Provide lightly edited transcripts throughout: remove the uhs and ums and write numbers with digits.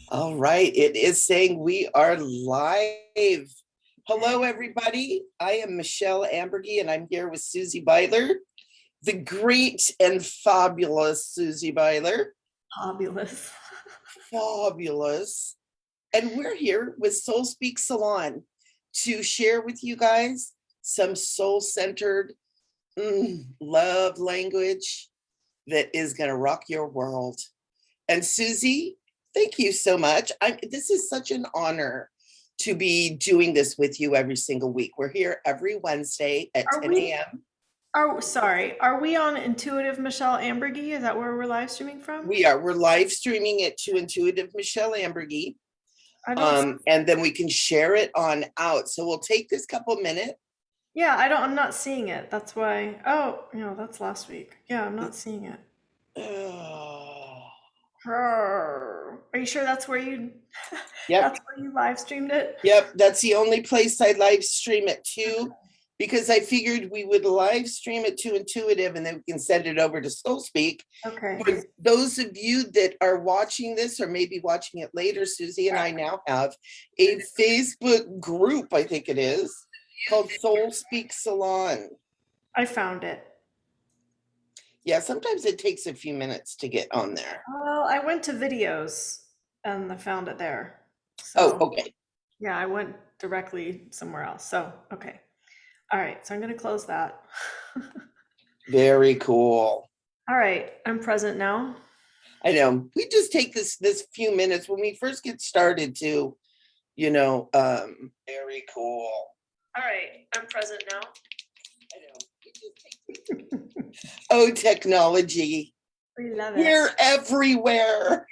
All right, it is saying we are live. Hello, everybody. I am Michele Amburgey, and I'm here with Susie Beiler, the great and fabulous Susie Beiler. Fabulous. Fabulous. And we're here with SoulSpeakSalon to share with you guys some soul-centered love language that is going to rock your world. And Susie, thank you so much. This is such an honor to be doing this with you every single week. We're here every Wednesday at Are 10 we, a.m. are we on Intuitive Michele Amburgey? Is that where we're live streaming from? We're live streaming it to Intuitive Michele Amburgey. I don't, And then we can share it on out. So we'll take this couple minutes. yeah, I'm not seeing it. That's why, that's last week. Yeah, I'm not seeing it. Are you sure that's where you, Yep. that's where you live streamed it? Yep, that's the only place I live stream it to, because I figured we would live stream it to Intuitive and then we can send it over to SoulSpeak. Okay. For those of you that are watching this or maybe watching it later, Susie and I now have a Facebook group, I think it is, called SoulSpeakSalon. I found it. Yeah, sometimes it takes a few minutes to get on there. Well, I went to videos and I found it there. Oh, So, okay. yeah, I went directly somewhere else. So, okay. All right. So I'm going to close that. Very cool. All right. I'm present now. I know. We just take this few minutes when we first get started to, very cool. All right. I'm present now. I know. We just take oh, technology. We love You're it. everywhere.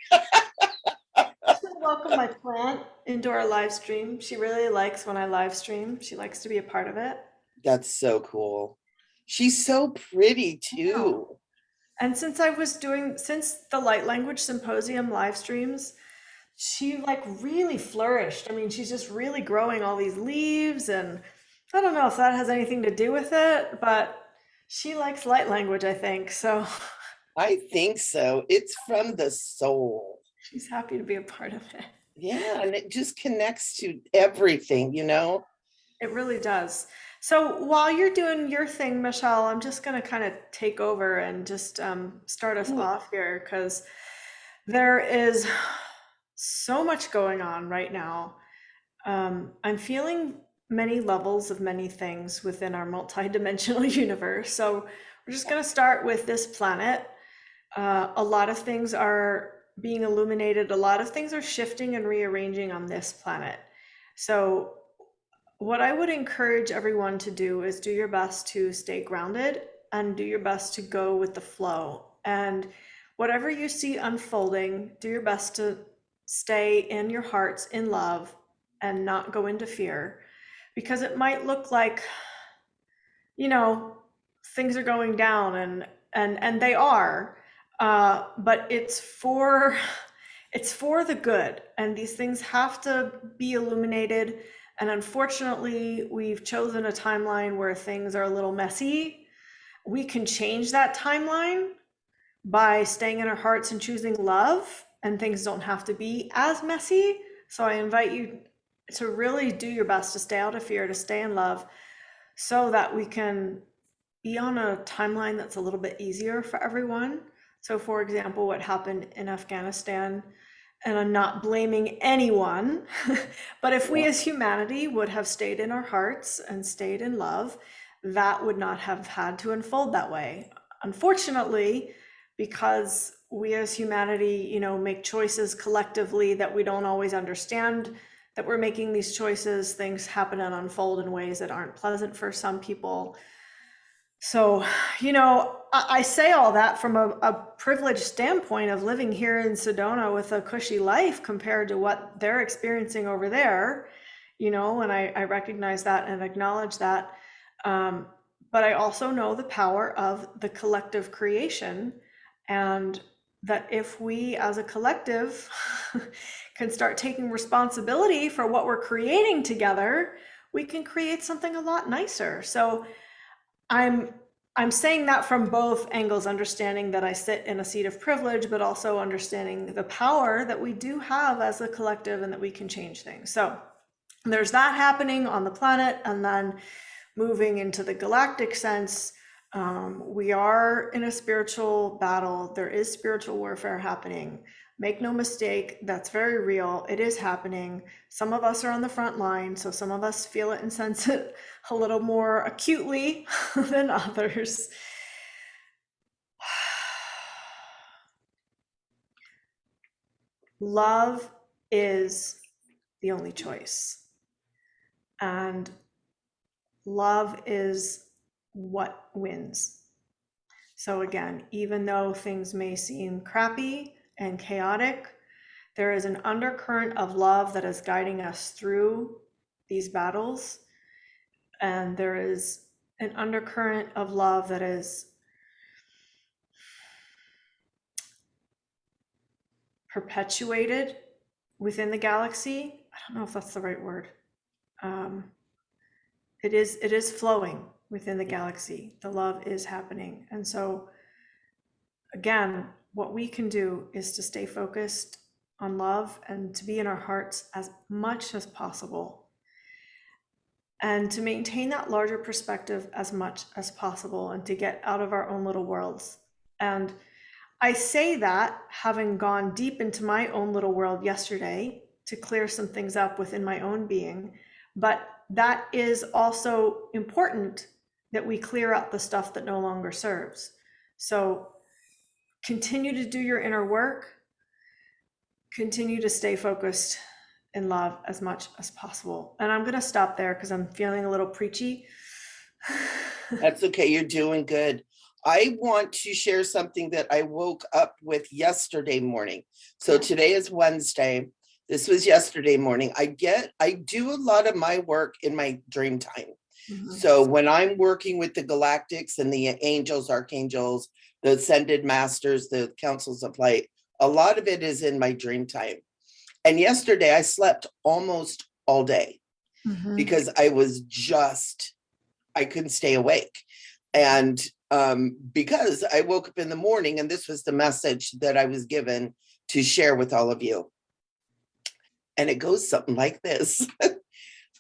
Welcome my plant into our live stream. She really likes when I live stream. She likes to be a part of it. That's so cool. She's so pretty I know. too. And since the light language symposium live streams, she like really flourished. I mean, she's just really growing all these leaves, and I don't know if that has anything to do with it, but she likes light language, I think. So I think so. It's from the soul. she's happy to be a part of it. Yeah, and it just connects to everything, It really does. So while you're doing your thing, Michelle, I'm just going to kind of take over and just start us off here because there is so much going on right now. I'm feeling many levels of many things within our multidimensional universe. So we're just going to start with this planet. A lot of things are being illuminated, a lot of things are shifting and rearranging on this planet. So what I would encourage everyone to do is do your best to stay grounded and do your best to go with the flow. And whatever you see unfolding, do your best to stay in your hearts in love and not go into fear, because it might look like, you know, things are going down and they are, but it's for the good, and these things have to be illuminated. And unfortunately, we've chosen a timeline where things are a little messy. We can change that timeline by staying in our hearts and choosing love, and things don't have to be as messy. So I invite you to really do your best to stay out of fear, to stay in love, so that we can be on a timeline that's a little bit easier for everyone. So, for example, what happened in Afghanistan, and I'm not blaming anyone, but if we as humanity would have stayed in our hearts and stayed in love, that would not have had to unfold that way. Unfortunately, because we as humanity, make choices collectively that we don't always understand, that we're making these choices, things happen and unfold in ways that aren't pleasant for some people. So, I say all that from a privileged standpoint of living here in Sedona with a cushy life compared to what they're experiencing over there, and I recognize that and acknowledge that. But I also know the power of the collective creation, and that if we as a collective can start taking responsibility for what we're creating together, we can create something a lot nicer. So I'm I'm saying that from both angles, understanding that I sit in a seat of privilege, but also understanding the power that we do have as a collective and that we can change things. So there's that happening on the planet. And then moving into the galactic sense, we are in a spiritual battle. There is spiritual warfare happening. Make no mistake, that's very real. It is happening. Some of us are on the front line, so some of us feel it and sense it a little more acutely than others. Love is the only choice. And love is what wins. So again, even though things may seem crappy and chaotic, there is an undercurrent of love that is guiding us through these battles. And there is an undercurrent of love that is perpetuated within the galaxy. I don't know if that's the right word. It is flowing within the galaxy. The love is happening. And so again, what we can do is to stay focused on love and to be in our hearts as much as possible, and to maintain that larger perspective as much as possible, and to get out of our own little worlds. And I say that having gone deep into my own little world yesterday to clear some things up within my own being, but that is also important, that we clear out the stuff that no longer serves. So continue to do your inner work, continue to stay focused in love as much as possible. And I'm going to stop there because I'm feeling a little preachy. That's okay. You're doing good. I want to share something that I woke up with yesterday morning. So today is Wednesday. This was yesterday morning. I do a lot of my work in my dream time. Mm-hmm. So when I'm working with the galactics and the angels, archangels, the ascended masters, the councils of light, a lot of it is in my dream time. And yesterday I slept almost all day because I couldn't stay awake. And because I woke up in the morning and this was the message that I was given to share with all of you. And it goes something like this.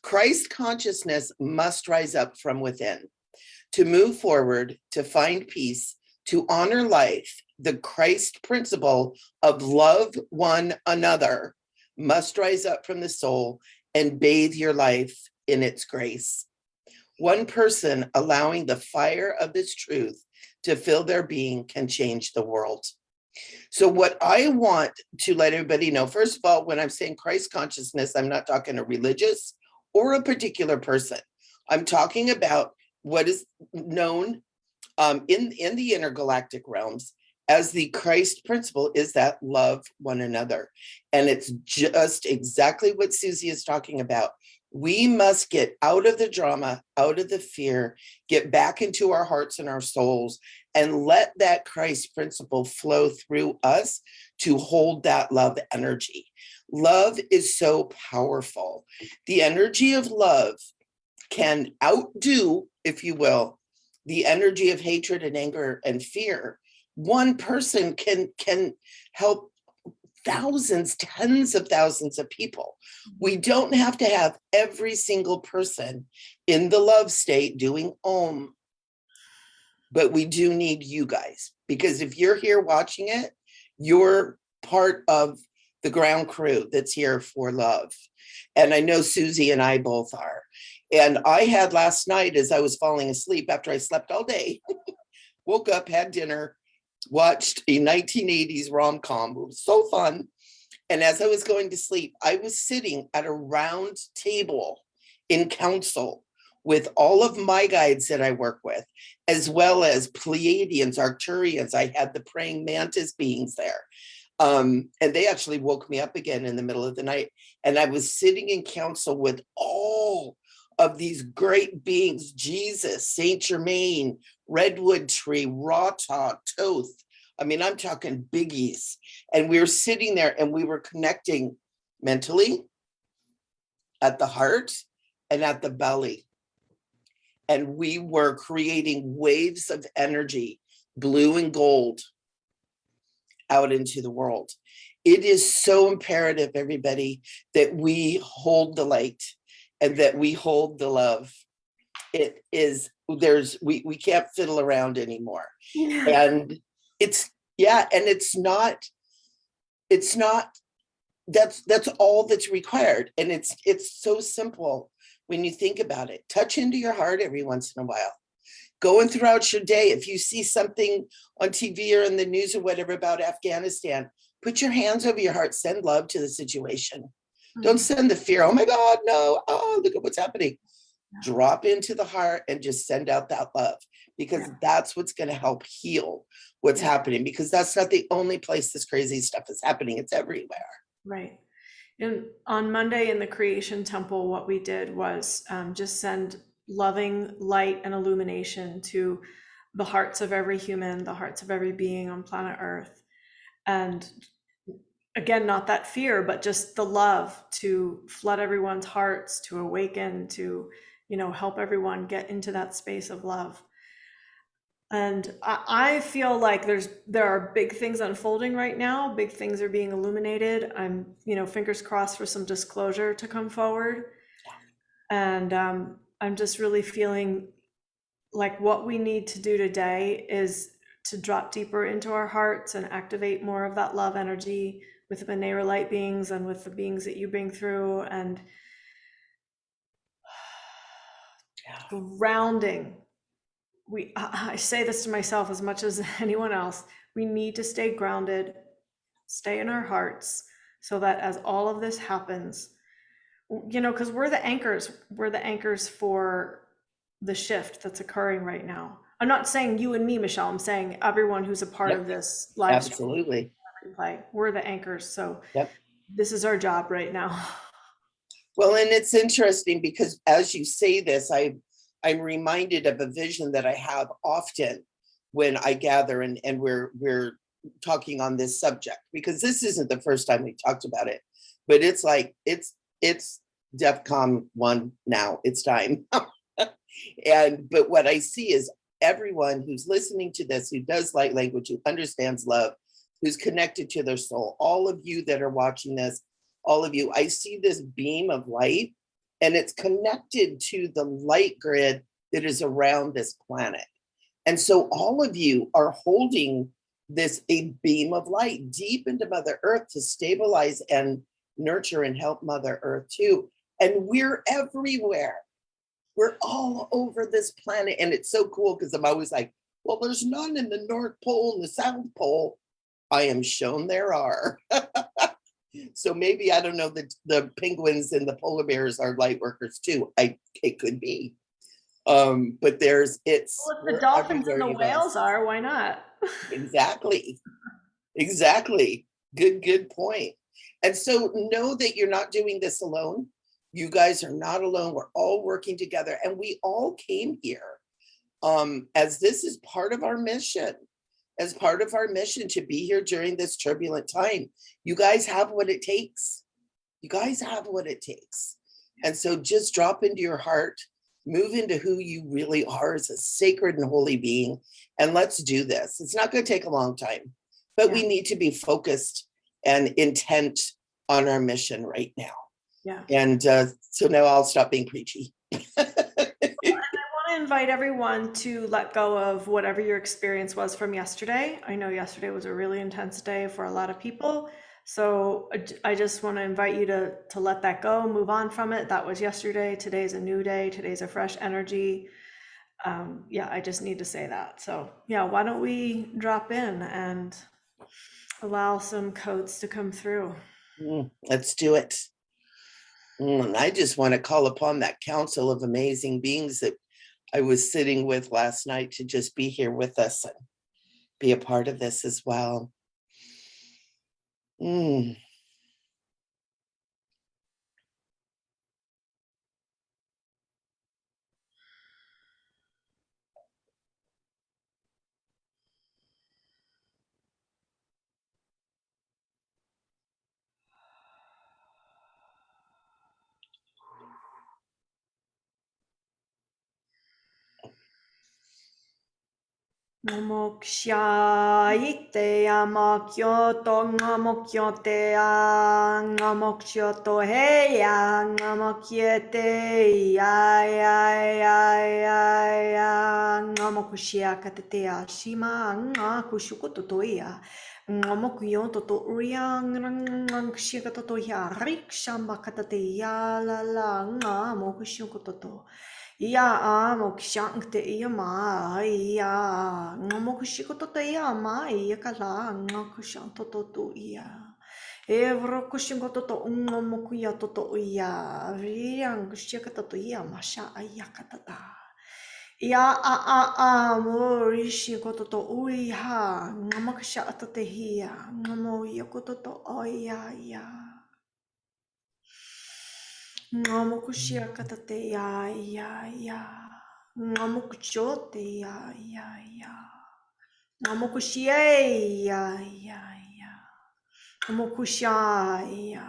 Christ consciousness must rise up from within. To move forward, to find peace, to honor life, the Christ principle of love one another must rise up from the soul and bathe your life in its grace. One person allowing the fire of this truth to fill their being can change the world. So what I want to let everybody know, first of all, when I'm saying Christ consciousness, I'm not talking a religious or a particular person. I'm talking about what is known in the intergalactic realms as the Christ principle, is that love one another. And it's just exactly what Susie is talking about. We must get out of the drama, out of the fear, get back into our hearts and our souls, and let that Christ principle flow through us to hold that love energy. Love is so powerful. The energy of love can outdo, if you will, the energy of hatred and anger and fear. One person can help thousands, tens of thousands of people. We don't have to have every single person in the love state doing Om, but we do need you guys, because if you're here watching it, you're part of the ground crew that's here for love. And I know Susie and I both are. And I had last night, as I was falling asleep after I slept all day, woke up, had dinner, watched a 1980s rom-com. It was so fun. And as I was going to sleep, I was sitting at a round table in council with all of my guides that I work with, as well as Pleiadians, Arcturians. I had the praying mantis beings there. And they actually woke me up again in the middle of the night. And I was sitting in council with all of these great beings: Jesus, Saint Germain, Redwood Tree, Rata, Toth. I mean, I'm talking biggies. And we were sitting there and we were connecting mentally, at the heart, and at the belly. and we were creating waves of energy, blue and gold, out into the world. It is so imperative, everybody, that we hold the light and that we hold the love. It is, we can't fiddle around anymore. Yeah. And it's, yeah, and it's not, that's all that's required. And it's so simple when you think about it. Touch into your heart every once in a while. Going throughout your day, if you see something on TV or in the news or whatever about Afghanistan, put your hands over your heart, send love to the situation. Don't send the fear. Oh my God, no. Oh, look at what's happening. Drop into the heart and just send out that love, because that's what's going to help heal what's happening, because that's not the only place this crazy stuff is happening. It's everywhere. Right. And on Monday in the Creation Temple, what we did was just send loving light and illumination to the hearts of every human, the hearts of every being on planet Earth. And again, not that fear, but just the love to flood everyone's hearts, to awaken, to, help everyone get into that space of love. And I feel like there are big things unfolding right now. Big things are being illuminated. I'm, fingers crossed for some disclosure to come forward. And I'm just really feeling like what we need to do today is to drop deeper into our hearts and activate more of that love energy with the Benera light beings and with the beings that you bring through, and grounding. I say this to myself as much as anyone else. We need to stay grounded, stay in our hearts, so that as all of this happens, because we're the anchors. We're the anchors for the shift that's occurring right now. I'm not saying you and me, Michele. I'm saying everyone who's a part of this live stream. Absolutely. Replay. We're the anchors. So Yep. this is our job right now. Well, and it's interesting because as you say this, I'm reminded of a vision that I have often when I gather and we're talking on this subject, because this isn't the first time we talked about it, but it's like it's DEFCON 1 now. It's time. But what I see is everyone who's listening to this, who does light language, who understands love, who's connected to their soul, all of you that are watching this, all of you, I see this beam of light, and it's connected to the light grid that is around this planet. And so all of you are holding a beam of light deep into Mother Earth to stabilize and nurture and help Mother Earth too. And we're everywhere. We're all over this planet. And it's so cool because I'm always like, well, there's none in the North Pole and the South Pole. I am shown there are. So maybe, I don't know, the penguins and the polar bears are light workers too. It could be. But Well, if the dolphins and the whales are, why not? Exactly. Good point. And so know that you're not doing this alone. You guys are not alone. We're all working together, and we all came here as this is part of our mission, to be here during this turbulent time. You guys have what it takes. And so just drop into your heart, move into who you really are as a sacred and holy being, and let's do this. It's not going to take a long time, but we need to be focused and intent on our mission right now. Yeah. And so now I'll stop being preachy. I want to invite everyone to let go of whatever your experience was from yesterday. I know yesterday was a really intense day for a lot of people. So I just want to invite you to let that go, move on from it. That was yesterday. Today's a new day. Today's a fresh energy. I just need to say that. So why don't we drop in and allow some codes to come through? Let's do it. And I just want to call upon that council of amazing beings that I was sitting with last night to just be here with us and be a part of this as well. Ngomokshai amakyoto ngomokyote ngomokyoto heya ngomokyete ya ngomokushia katetea shima ngakushukototoya ngomokyoto uya ngshikatotoya rikshamba katetea la ngamokushukototo ya mokshankte iya ma iya ngomokushikototo iya ma iya kala ngokushantoto iya evro kushikototo ngomokuya toto iya riang kushikototo iya masha iya katata ya morishikototo uya ngomokushatote iya ngomoyokototo oya ya Ngamukushia katate ya. Ngamukuchote ya. Ngamukushia ya. Ngamukushia ya.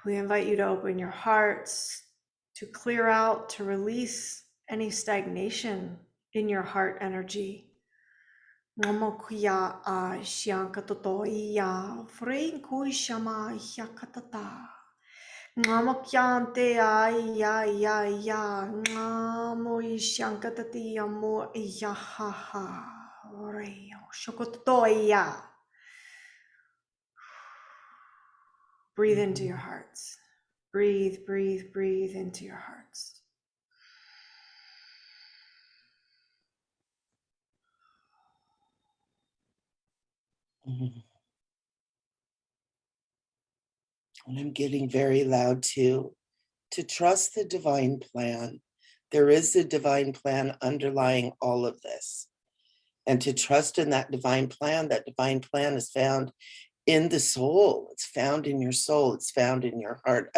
We invite you to open your hearts, to clear out, to release any stagnation in your heart energy. Ngamukuya shiankatoto ya. Frinku shama yakatata. Ngamakyante ya ngamo ishankatati amo iyahaha reo shokotoya. Breathe into your hearts. Breathe into your hearts. And I'm getting very loud too, to trust the divine plan. There is a divine plan underlying all of this. And to trust in that divine plan is found in the soul. It's found in your soul. It's found in your heart.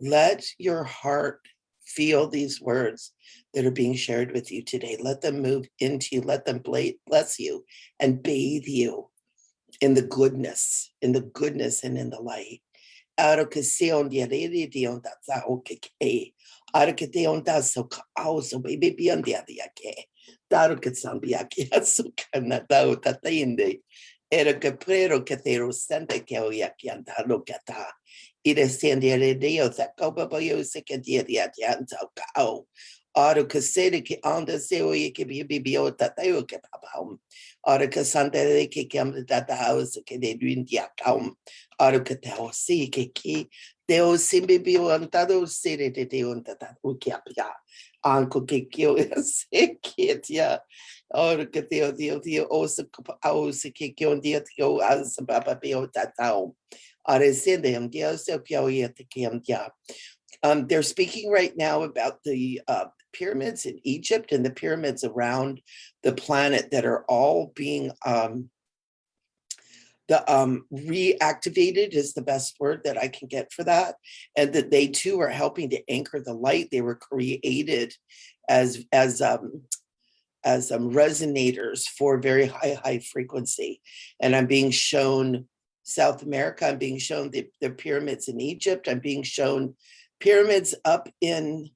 Let your heart feel these words that are being shared with you today. Let them move into you. Let them bless you and bathe you in the goodness and in the light. Aro kasere ki anda se o ye ke bi o tata o ke papam. Aro kasante ke kam tata house ke de duin dia kaum. Aro katao si ke ki deo simbi bi o antado sere de on tata o ke apia. Anko ke kyo se ke tia. Aro kateo dio o se au se ke kyo dia tio as papa bi o tata. Aro sende am dia se kyo ye te kam dia. They're speaking right now about the pyramids in Egypt and the pyramids around the planet that are all being reactivated is the best word that I can get for that. And that they too are helping to anchor the light. They were created as resonators for very high frequency. And I'm being shown South America. I'm being shown the pyramids in Egypt. I'm being shown pyramids up in,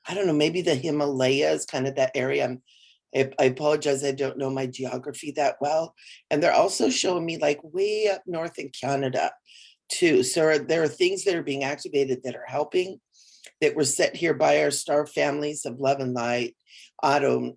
I don't know, maybe the Himalayas, kind of that area. I apologize, I don't know my geography that well. And they're also showing me like way up north in Canada too. So there are things that are being activated that are helping, that were set here by our star families of love and light. They're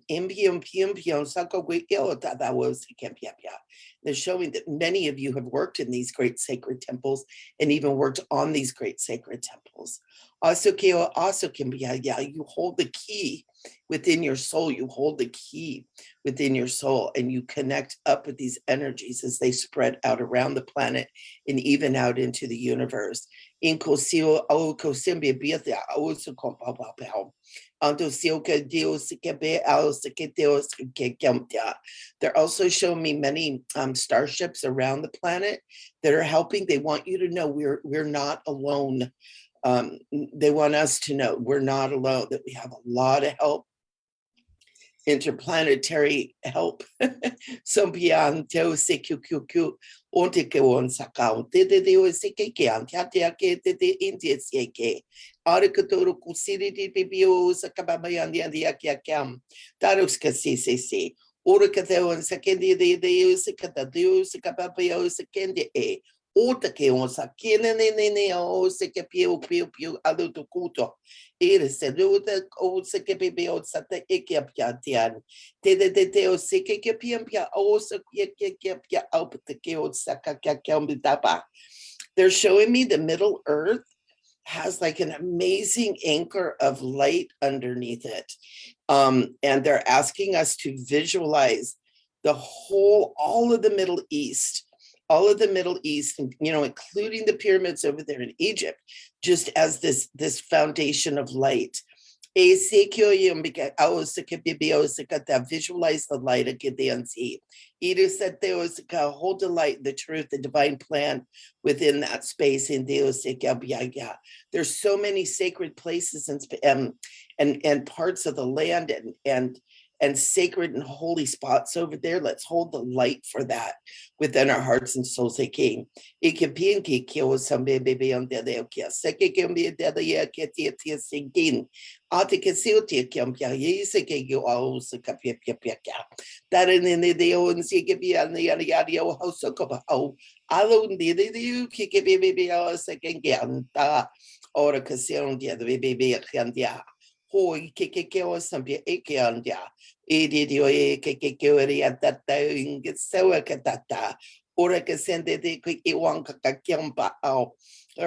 showing that many of you have worked in these great sacred temples and even worked on these great sacred temples. Also can be, you hold the key within your soul. You hold the key within your soul and you connect up with these energies as they spread out around the planet and even out into the universe. They're also showing me many starships around the planet that are helping. They want you to know we're not alone. They want us to know we're not alone, that we have a lot of help interplanetary help. Sompian teo seqq onte ke on sakao de seke ke antia ke de India seke arikatoro kusiri di bibio sakabayan di akiakam tarus ka cc ora kateo on sekendi de sekata deus sakabayo sekendi e ota ke on sakene ne o seke pio ado to kuto ere se luta o seke bibio sata ekiapian te o seke ke pia o se ke au te o saka ke they're showing me the Middle Earth has like an amazing anchor of light underneath it. And they're asking us to visualize all of the Middle East, including the pyramids over there in Egypt, just as this foundation of light. Visualize the light of Gideon's. Hold the light, the truth, the divine plan within that space. There's so many sacred places and parts of the land and sacred and holy spots over there. Let's hold the light for that within our hearts and souls. They're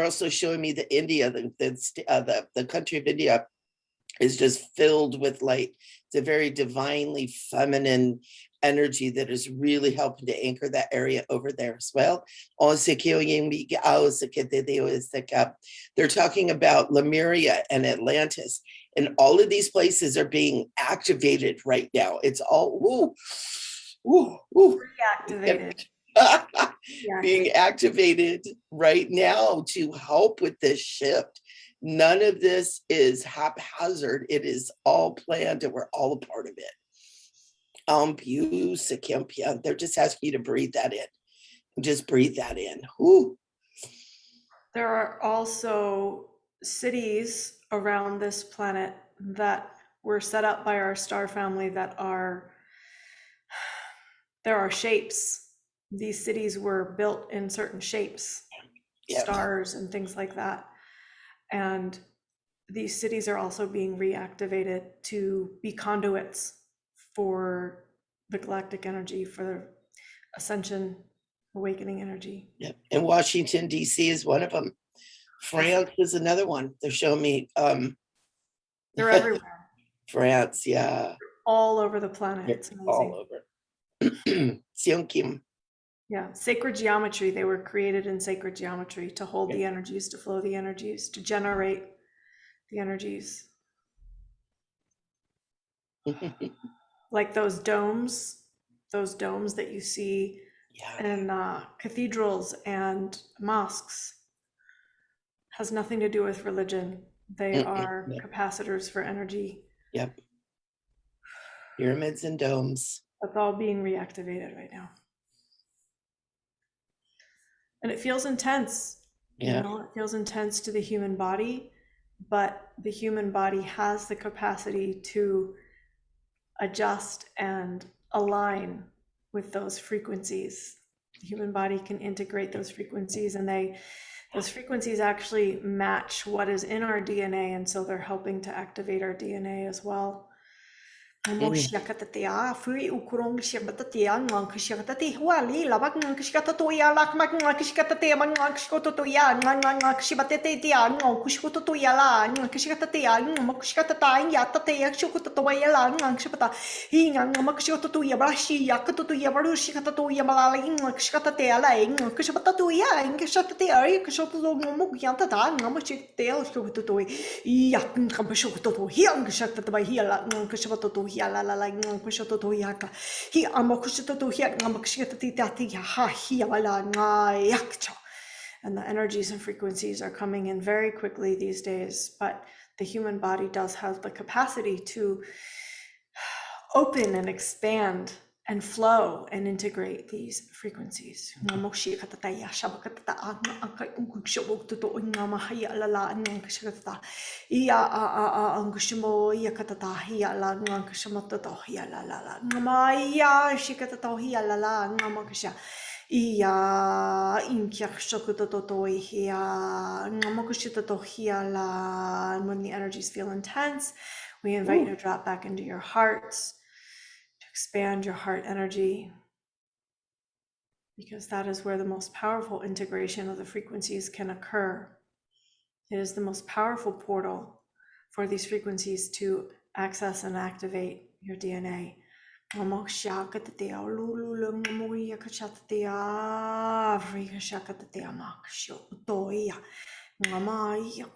also showing me that India, the country of India, is just filled with light. It's a very divinely feminine energy that is really helping to anchor that area over there as well. They're talking about Lemuria and Atlantis, and all of these places are being activated right now. It's all Reactivated. being activated right now to help with this shift. None of this is haphazard. It is all planned and we're all a part of it. They're just asking you to breathe that in. Just breathe that in. Whew. There are also cities around this planet that were set up by our star family there are shapes. These cities were built in certain shapes, stars and things like that. And these cities are also being reactivated to be conduits for the galactic energy, for the ascension, awakening energy. Yep. And Washington, D.C. is one of them. France is another one. They're showing me. They're everywhere. France, yeah. All over the planet. It's amazing. All over. Seong Kim. Yeah, sacred geometry. They were created in sacred geometry to hold the energies, to flow the energies, to generate the energies. Like those domes that you see in cathedrals and mosques. Has nothing to do with religion. They are capacitors for energy. Yep. Pyramids and domes. That's all being reactivated right now. And it feels intense. Yeah. You know, it feels intense to the human body, but the human body has the capacity to adjust and align with those frequencies. The human body can integrate those frequencies, and those frequencies actually match what is in our DNA, and so they're helping to activate our DNA as well. Mo shakatatia fui ukurong shakatatia ngang kishakatati wali labak ngang kishakatatoya lak mak ngang kishakatatia man ngang kishkototoya ngang kishibatetia ngang kishkototoya la ngang kishakatatia ngang kishkatata ya tatia kishkototoya la ngang kishbata ngang kishkototoya brashi yakatotoya barushi katatoya balala ngang kishkatatia la ngang kishbatatoya ngang kishatatia kishkototo mo yantata ngang kishtail kishkototoya yak ngang kishkototoya ngang kishkatata hiala ngang kishbatotoya la la la kushoto yaka he amakushoto here amakushitati ha he wala yakcha. And the energies and frequencies are coming in very quickly these days, but the human body does have the capacity to open and expand and flow and integrate these frequencies. And when the energies feel intense, we invite you to drop back into your hearts, to expand your heart energy, because that is where the most powerful integration of the frequencies can occur. It is the most powerful portal for these frequencies to access and activate your DNA. Ngama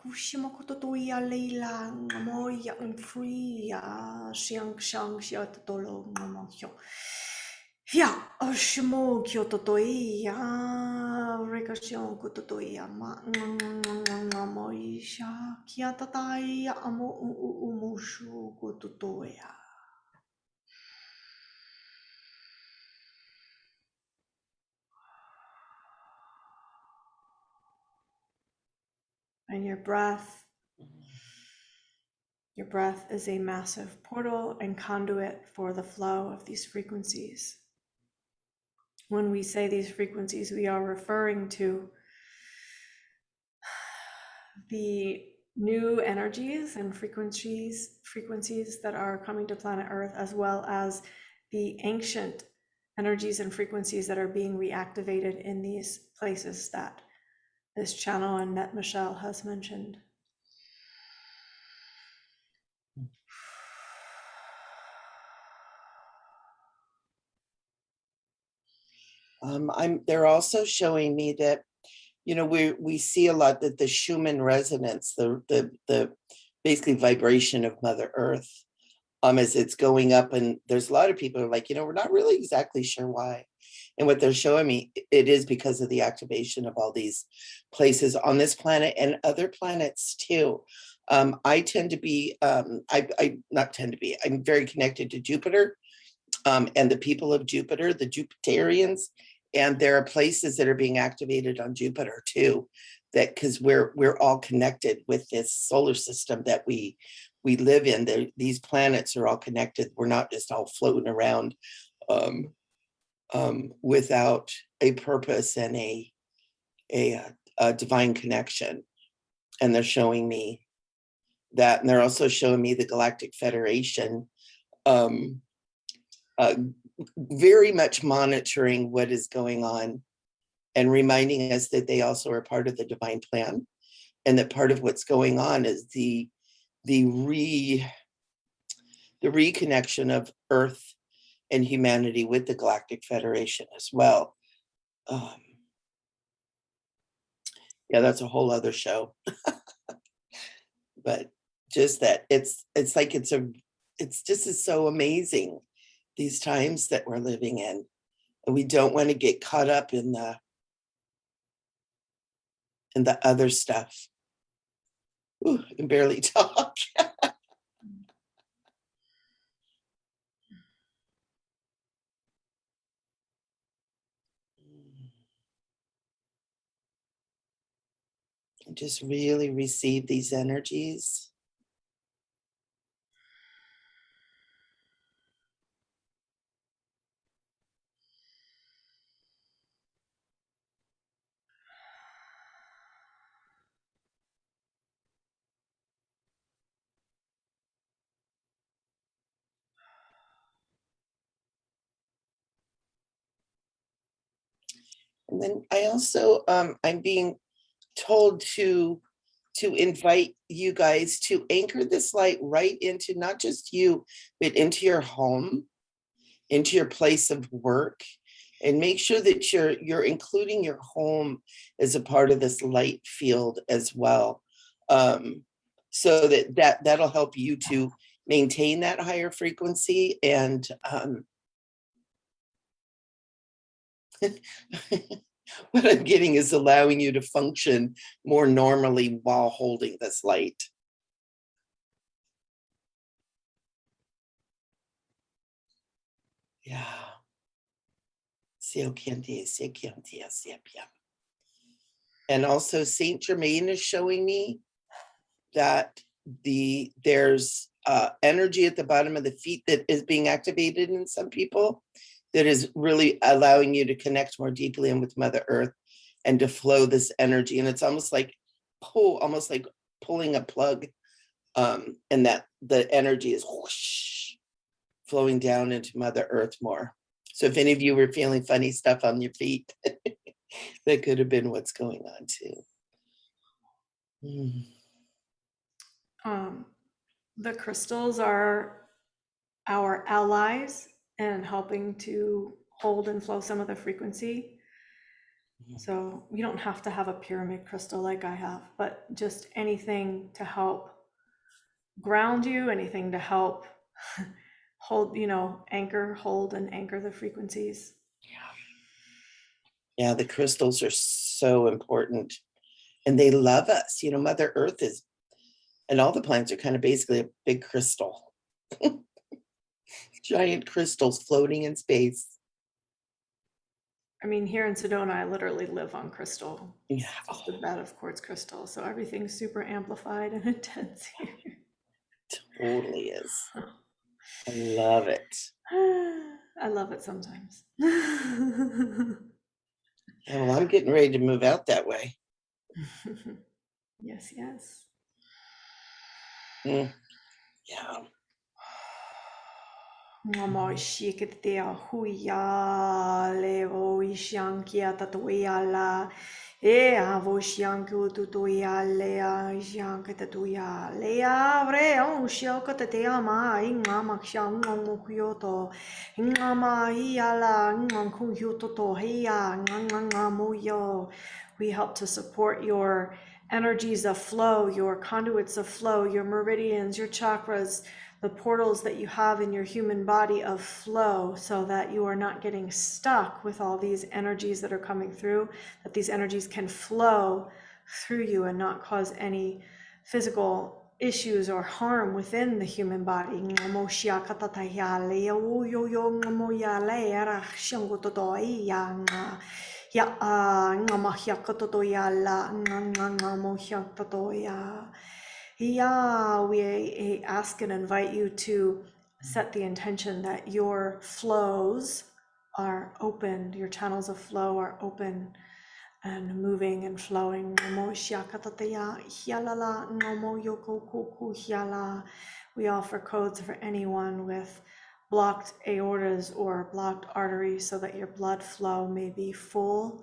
kushima kototoya leila ngamo ya free ya xiang xiang xia tolo ngamo hyo ya oshimo kyototoya rekaxion kototoya ma ngamo isha kia tataya amo umushu kototoya. And your breath is a massive portal and conduit for the flow of these frequencies. When we say these frequencies, we are referring to the new energies and frequencies that are coming to planet Earth, as well as the ancient energies and frequencies that are being reactivated in these places that this channel and Net Michele has mentioned. They're also showing me that, you know, we see a lot that the Schumann resonance, the basically vibration of Mother Earth, as it's going up, and there's a lot of people who are like, you know, we're not really exactly sure why. And what they're showing me, it is because of the activation of all these places on this planet and other planets too. I tend to be, I'm very connected to Jupiter, and the people of Jupiter, the Jupiterians, and there are places that are being activated on Jupiter too, that because we're all connected with this solar system that we live in. These planets are all connected. We're not just all floating around without a purpose and a divine connection. And they're showing me that, and they're also showing me the Galactic Federation, very much monitoring what is going on and reminding us that they also are part of the divine plan, and that part of what's going on is the reconnection of Earth and humanity with the Galactic Federation as well. Yeah, that's a whole other show. But just that it's like it's just is so amazing, these times that we're living in, and we don't want to get caught up in the other stuff. Ooh, I can barely talk. Just really receive these energies. And then I also, I'm being told to invite you guys to anchor this light right into not just you, but into your home, into your place of work, and make sure that you're including your home as a part of this light field as well. So that'll help you to maintain that higher frequency, and what I'm getting is allowing you to function more normally while holding this light. Yeah. And also Saint Germain is showing me that there's energy at the bottom of the feet that is being activated in some people that is really allowing you to connect more deeply in with Mother Earth and to flow this energy. And it's almost like pulling a plug, and that the energy is whoosh, flowing down into Mother Earth more. So if any of you were feeling funny stuff on your feet, that could have been what's going on too. The crystals are our allies in helping to hold and flow some of the frequency. So you don't have to have a pyramid crystal like I have, but just anything to help ground you, anything to help hold, hold and anchor the frequencies. Yeah, the crystals are so important and they love us. Mother Earth is, and all the plants are kind of basically a big crystal. Giant crystals floating in space. I mean, here in Sedona, I literally live on crystal. Yeah. Just a bed of quartz crystal. So everything's super amplified and intense here. Totally is. I love it. I love it sometimes. Yeah, well, I'm getting ready to move out that way. Yes, yes. Yeah. Ngamo shiketea huya levo ishankia tatuya la avo shanku tutuya lea shanka tatuya lea vre on shioka tatea ma ingama kshan ngomu kyoto ingama hiala ngonku hyoto to heya ngangamo yo. We help to support your energies of flow, your conduits of flow, your meridians, your chakras, the portals that you have in your human body of flow, so that you are not getting stuck with all these energies that are coming through, that these energies can flow through you and not cause any physical issues or harm within the human body. Yeah, we ask and invite you to set the intention that your flows are open, your channels of flow are open and moving and flowing. We offer codes for anyone with blocked aortas or blocked arteries so that your blood flow may be full.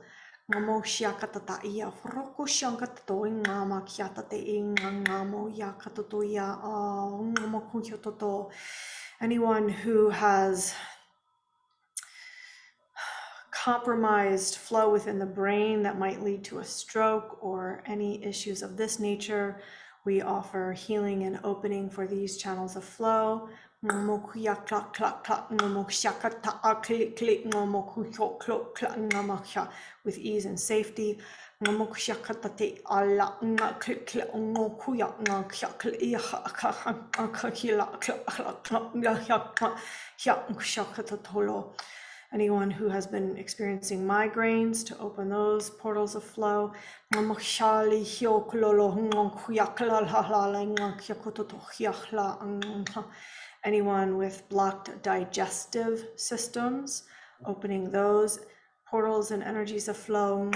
Anyone who has compromised flow within the brain that might lead to a stroke or any issues of this nature, we offer healing and opening for these channels of flow. With ease and safety. Anyone who has been experiencing migraines, to open those portals of flow. Anyone with blocked digestive systems, opening those portals and energies of flow.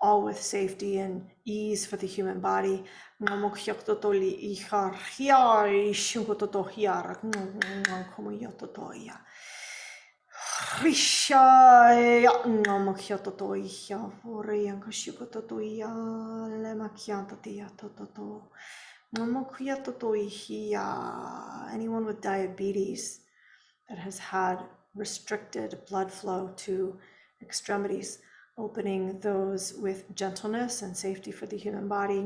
All with safety and ease for the human body. Anyone with diabetes that has had restricted blood flow to extremities, opening those with gentleness and safety for the human body.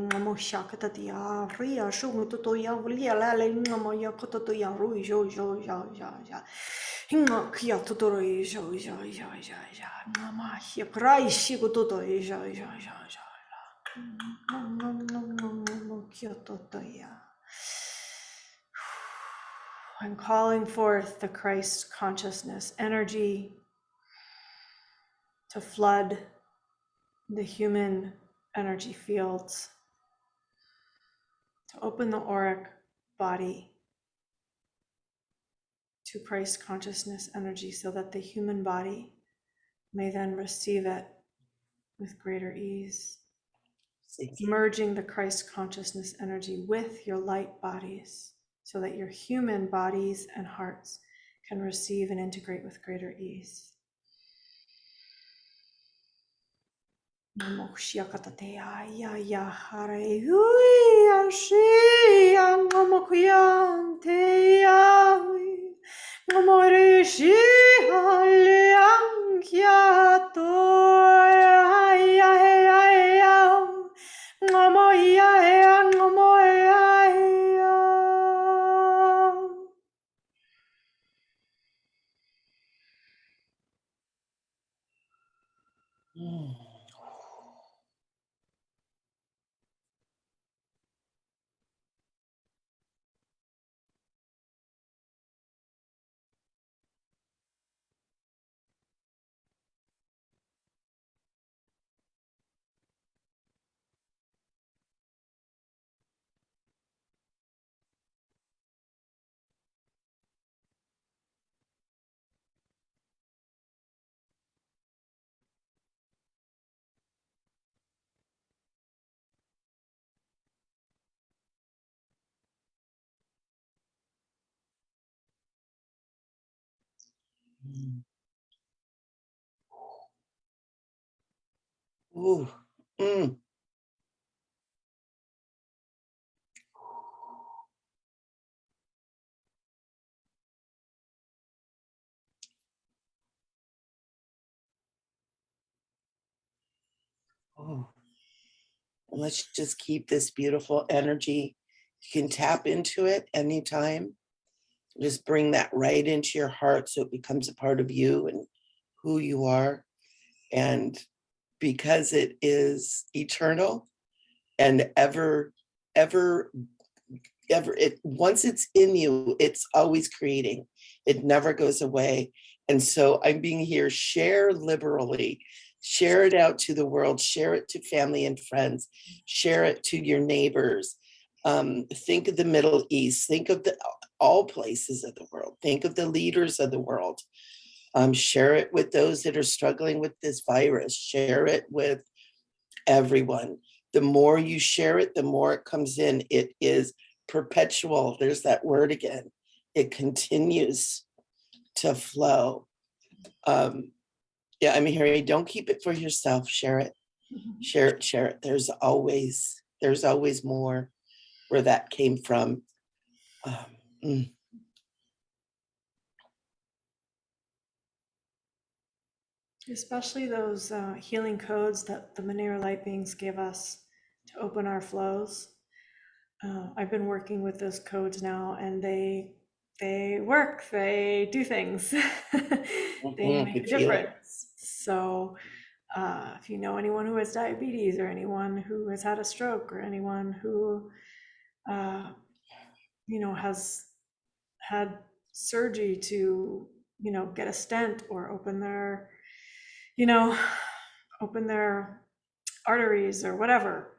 I'm calling forth the Christ consciousness energy to flood the human energy fields, to open the auric body to Christ consciousness energy so that the human body may then receive it with greater ease. Merging the Christ consciousness energy with your light bodies so that your human bodies and hearts can receive and integrate with greater ease. Namo Shiakatatea ya ya hare hui ya shi ya namo kuyante ya hui namo rishi haliang ya to ya ya namo ya namo ya. Ooh. Mm. Oh. And let's just keep this beautiful energy. You can tap into it anytime. Just bring that right into your heart so it becomes a part of you and who you are. And because it is eternal and ever, it once it's in you, it's always creating. It never goes away. And so I'm being here, share liberally, share it out to the world, share it to family and friends, share it to your neighbors. Think of the Middle East, think of all places of the world, think of the leaders of the world. Share it with those that are struggling with this virus, share it with everyone. The more you share it, the more it comes in. It is perpetual. There's that word again. It continues to flow. Yeah, I'm hearing, don't keep it for yourself. Share it, share it, share it. There's always more where that came from. Mm. Especially those healing codes that the Monero light beings give us to open our flows. I've been working with those codes now, and they work. They do things. They make a difference. So, if you know anyone who has diabetes, or anyone who has had a stroke, or anyone who, has had surgery to, get a stent or open their arteries or whatever.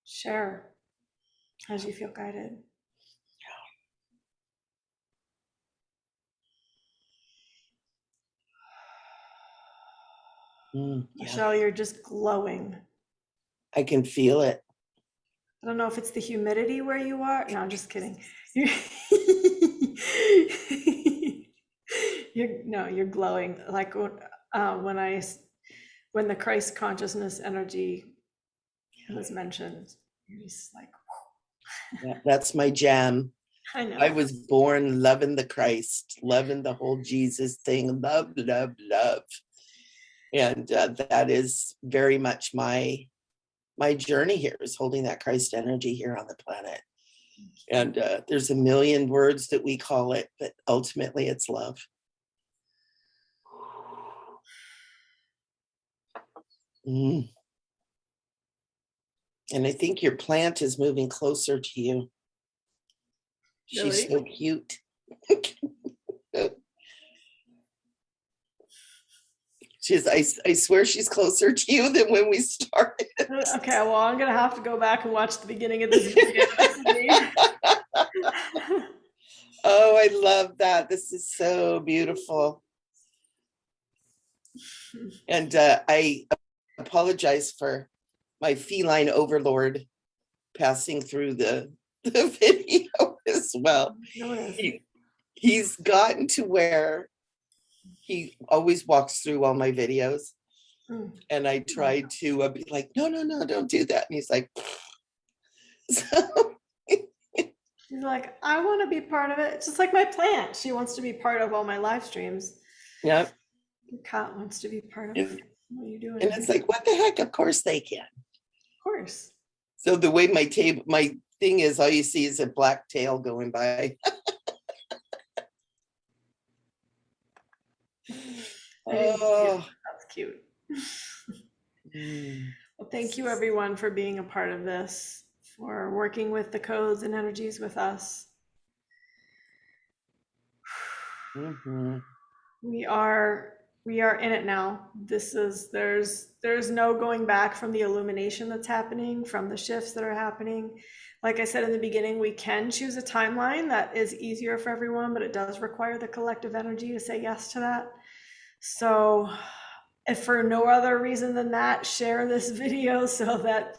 Share as you feel guided. Michele, you're just glowing. I can feel it. I don't know if it's the humidity where you are. No, I'm just kidding. You're glowing. Like when the Christ consciousness energy was mentioned, you're just like, Yeah, that's my jam. I know. I was born loving the Christ, loving the whole Jesus thing, love. And that is very much my journey here, is holding that Christ energy here on the planet. And there's a million words that we call it, but ultimately it's love. Mm. And I think your plant is moving closer to you. She's Really? so cute. I swear she's closer to you than when we started. Okay, well, I'm gonna have to go back and watch the beginning of this video. Oh, I love that. This is so beautiful. And I apologize for my feline overlord passing through the video as well. He's gotten to where he always walks through all my videos. And I tried to be like, no, don't do that. And he's like, so. He's like, I want to be part of it. It's just like my plant. She wants to be part of all my live streams. Yep. Your cat wants to be part of what you're doing. And it's like, what the heck? Of course they can. Of course. So the way my thing is, all you see is a black tail going by. Oh, that's cute. Well, thank you everyone for being a part of this, for working with the codes and energies with us. We are in it now. There's no going back from the illumination that's happening, from the shifts that are happening. Like I said in the beginning, we can choose a timeline that is easier for everyone, but it does require the collective energy to say yes to that. So if for no other reason than that, share this video so that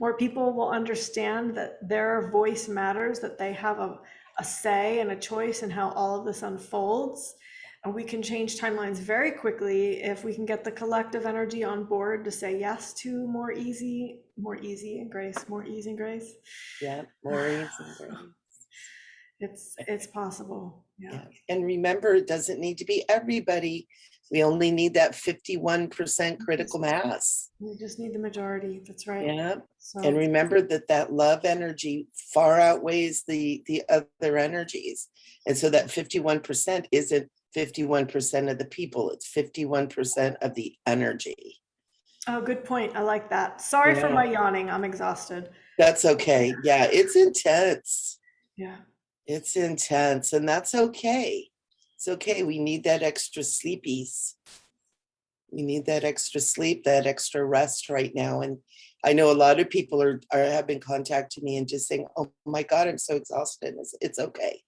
more people will understand that their voice matters, that they have a say and a choice in how all of this unfolds. And we can change timelines very quickly if we can get the collective energy on board to say yes to more easy and grace. Yeah, more easy and grace. It's possible. Yeah. And remember, it doesn't need to be everybody. We only need that 51% critical mass. We just need the majority. That's right. Yeah. So, and remember that love energy far outweighs the other energies. And so that 51% isn't 51% of the people. It's 51% of the energy. Oh, good point. I like that. Sorry for my yawning. I'm exhausted. That's okay. Yeah, it's intense. Yeah. It's intense, and that's okay. It's okay. We need that extra sleepies. We need that extra sleep, that extra rest right now. And I know a lot of people have been contacting me and just saying, oh my God, I'm so exhausted. It's okay.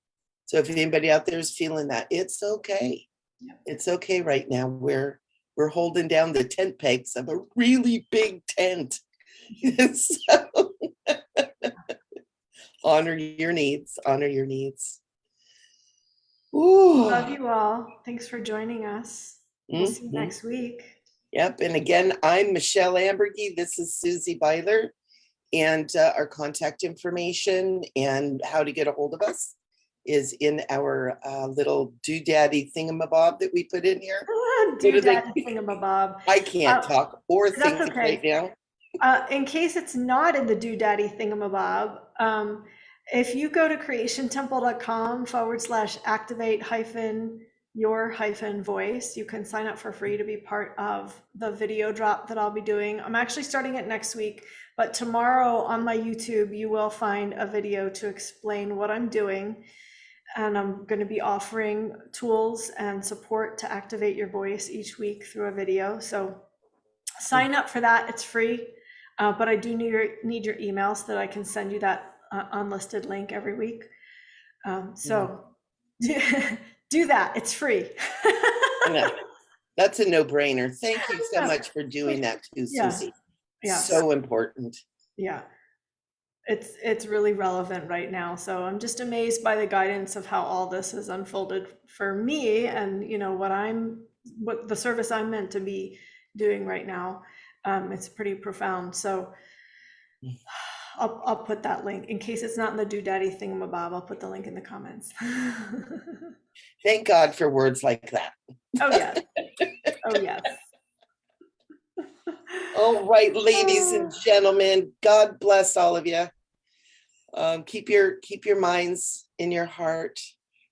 So if anybody out there is feeling that, it's okay. Yeah. It's okay right now. We're holding down the tent pegs of a really big tent. So honor your needs. Ooh. Love you all. Thanks for joining us. We'll see you next week. Yep. And again, I'm Michele Amburgey. This is Susie Beiler. And our contact information and how to get a hold of us is in our little doodaddy thingamabob that we put in here. Doodaddy thingamabob. I can't talk or think right now. In case it's not in the doodaddy thingamabob, if you go to creationtemple.com/activate-your-voice, you can sign up for free to be part of the video drop that I'll be doing. I'm actually starting it next week, but tomorrow on my YouTube, you will find a video to explain what I'm doing. And I'm going to be offering tools and support to activate your voice each week through a video. So sign up for that. It's free, but I do need your email so that I can send you that unlisted link every week. So do that. It's free. That's a no-brainer. Thank you so much for doing that too, Susie. Yeah. So important. Yeah. It's really relevant right now. So I'm just amazed by the guidance of how all this has unfolded for me, and what the service I'm meant to be doing right now. It's pretty profound. So I'll put that link in case it's not in the doodaddy thingamabob. I'll put the link in the comments. Thank God for words like that. Oh yeah. Oh yes. All right, ladies and gentlemen, God bless all of you. Keep your minds in your heart.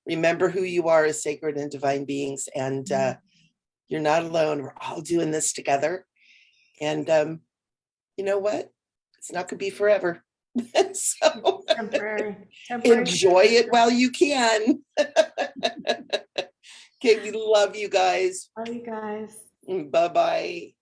Remember who you are as sacred and divine beings, and you're not alone. We're all doing this together. And you know what? It's not gonna be forever. So Temporary. enjoy it while you can. Okay, we love you guys. Love you guys. Bye-bye.